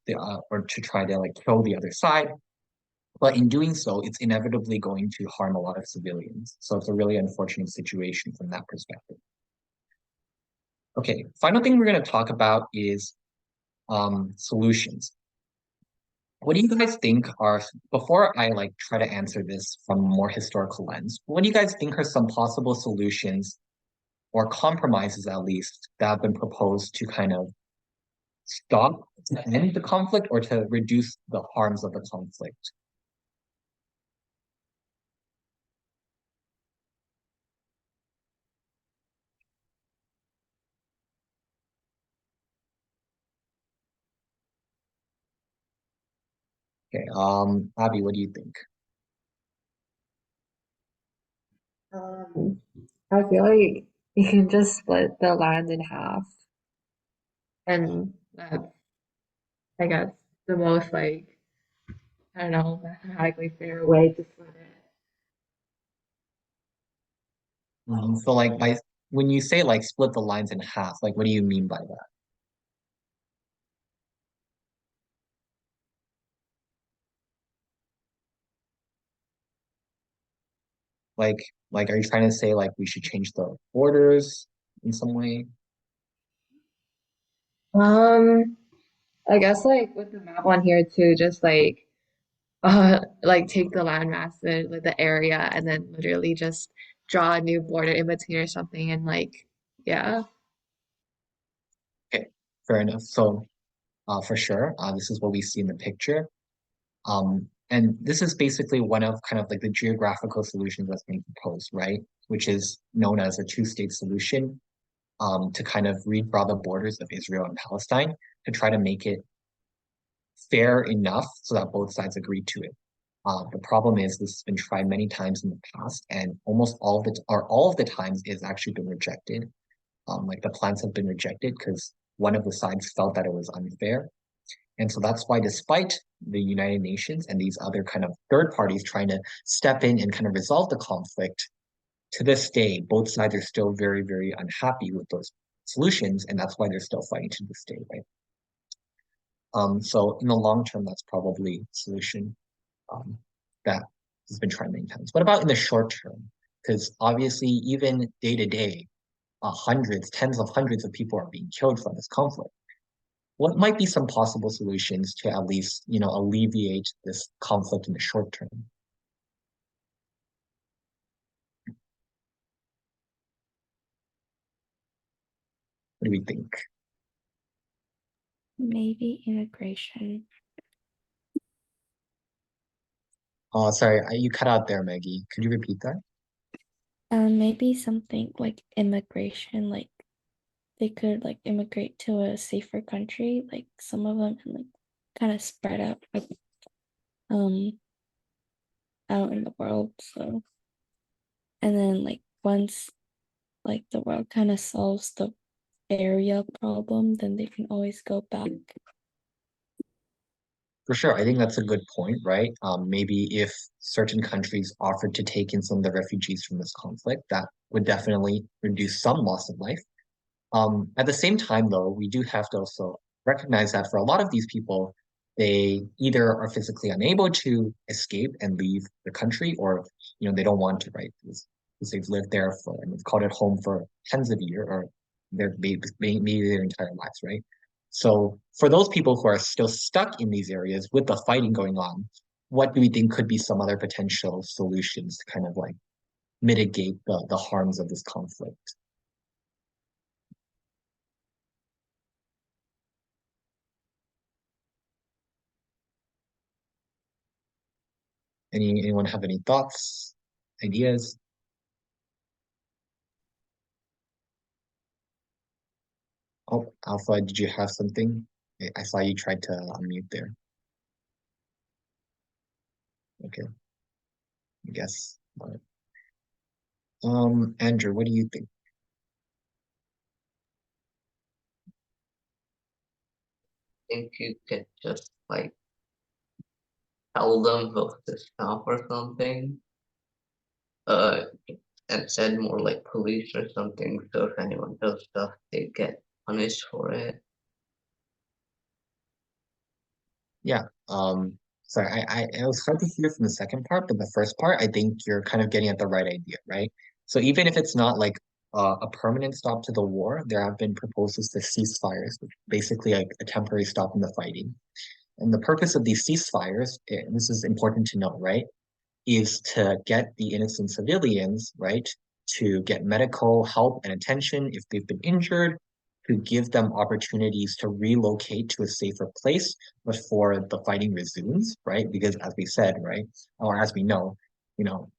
or to try to like kill the other side. But in doing so, it's inevitably going to harm a lot of civilians. So it's a really unfortunate situation from that perspective. Okay, final thing we're going to talk about is solutions. what do you guys think are, before I like try to answer this from a more historical lens, what do you guys think are some possible solutions or compromises at least that have been proposed to kind of stop, to end the conflict or to reduce the harms of the conflict? Okay, Abby, what do you think? Um, I feel like you can just split the land in half, and that's, I guess, the most like, I don't know, mathematically fair way to split it. So like by when you say like split the lines in half, like what do you mean by that? Like like are you trying to say like we should change the borders in some way? Um, I guess like with the map on here too, just like take the landmass, like the area, and then literally just draw a new border in between or something, and like, yeah. Okay, fair enough. So for sure, this is what we see in the picture. And this is basically one of kind of like the geographical solutions that's being proposed, right? Which is known as a two-state solution, to kind of redraw the borders of Israel and Palestine to try to make it fair enough so that both sides agree to it. The problem is this has been tried many times in the past, and almost all of the times it's actually been rejected. Like the plans have been rejected because one of the sides felt that it was unfair. And so that's why, despite the United Nations and these other kind of third parties trying to step in and kind of resolve the conflict, to this day, both sides are still very, very unhappy with those solutions, and that's why they're still fighting to this day, right? So in the long term, that's probably a solution um, that has been tried many times. What about in the short term? Because obviously, even day to day, hundreds, tens of hundreds of people are being killed from this conflict. What might be some possible solutions to at least, alleviate this conflict in the short term? What do we think? Maybe immigration. Oh, sorry, you cut out there, Maggie. Could you repeat that? Maybe something like immigration, like they could like immigrate to a safer country, like some of them, and like kind of spread out like um out in the world. So, and then like once like the world kind of solves the area problem, then they can always go back. For sure, I think that's a good point, right? Maybe if certain countries offered to take in some of the refugees from this conflict, that would definitely reduce some loss of life. At the same time, though, we do have to also recognize that for a lot of these people, they either are physically unable to escape and leave the country, or they don't want to, right? Because they've lived there for and they've called it home for tens of years, or maybe their entire lives, right? So for those people who are still stuck in these areas with the fighting going on, what do we think could be some other potential solutions to kind of like mitigate the harms of this conflict? Anyone have any thoughts, ideas? Oh, Alpha, did you have something? I saw you tried to unmute there. Okay, I guess. All right. Andrew, what do you think? Think you could just like tell them to stop or something. Uh, and said more like police or something. So if anyone does stuff, they get punished for it. Yeah. Sorry, it was hard to hear from the second part, but the first part, I think you're kind of getting at the right idea, right? So even if it's not like a permanent stop to the war, there have been proposals to ceasefires, which basically like a temporary stop in the fighting. And the purpose of these ceasefires, and this is important to note, right, is to get the innocent civilians, right, to get medical help and attention if they've been injured, to give them opportunities to relocate to a safer place before the fighting resumes, right? Because as we said, right, or as we know,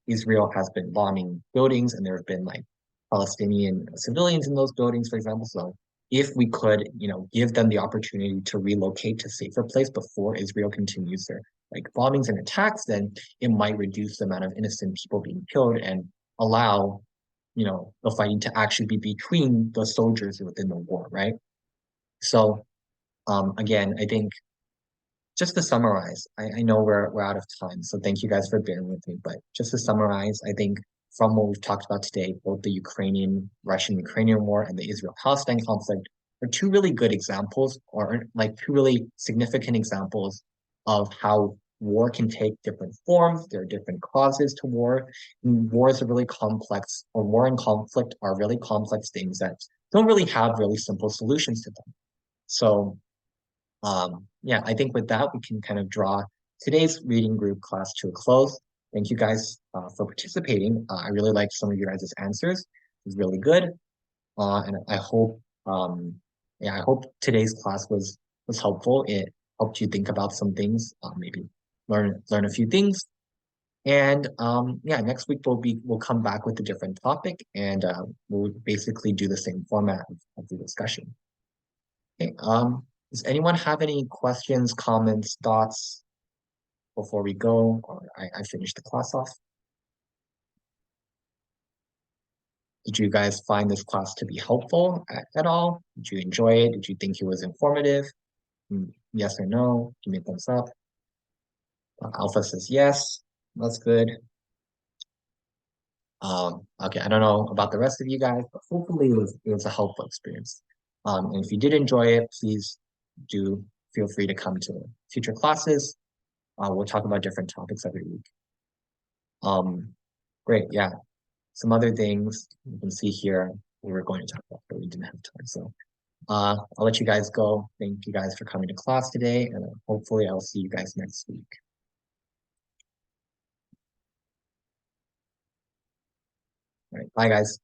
Israel has been bombing buildings and there have been like Palestinian civilians in those buildings, for example. So if we could, give them the opportunity to relocate to a safer place before Israel continues their like bombings and attacks, then it might reduce the amount of innocent people being killed and allow, the fighting to actually be between the soldiers within the war, right? So, again, I think just to summarize, I know we're out of time, so thank you guys for bearing with me. But just to summarize, I think from what we've talked about today, both the Russian-Ukrainian war and the Israel-Palestine conflict are two really good examples, or like two really significant examples of how war can take different forms. There are different causes to war. And wars are really complex, or war and conflict are really complex things that don't really have really simple solutions to them. So yeah, I think with that, we can kind of draw today's reading group class to a close. Thank you guys for participating. I really liked some of your guys' answers. It was really good. And I hope, yeah, I hope today's class was helpful. It helped you think about some things, maybe learn a few things. And yeah, next week we'll come back with a different topic, and we'll basically do the same format of the discussion. Okay, does anyone have any questions, comments, thoughts before we go, or I finish the class off? Did you guys find this class to be helpful at all? Did you enjoy it? Did you think it was informative? Yes or no? Give me a thumbs up. Alpha says yes. That's good. Okay, I don't know about the rest of you guys, but hopefully it was a helpful experience. And if you did enjoy it, please do feel free to come to future classes. We'll talk about different topics every week. Great, yeah. Some other things you can see here we were going to talk about, but we didn't have time. So I'll let you guys go. Thank you guys for coming to class today, and hopefully I'll see you guys next week. All right, bye guys.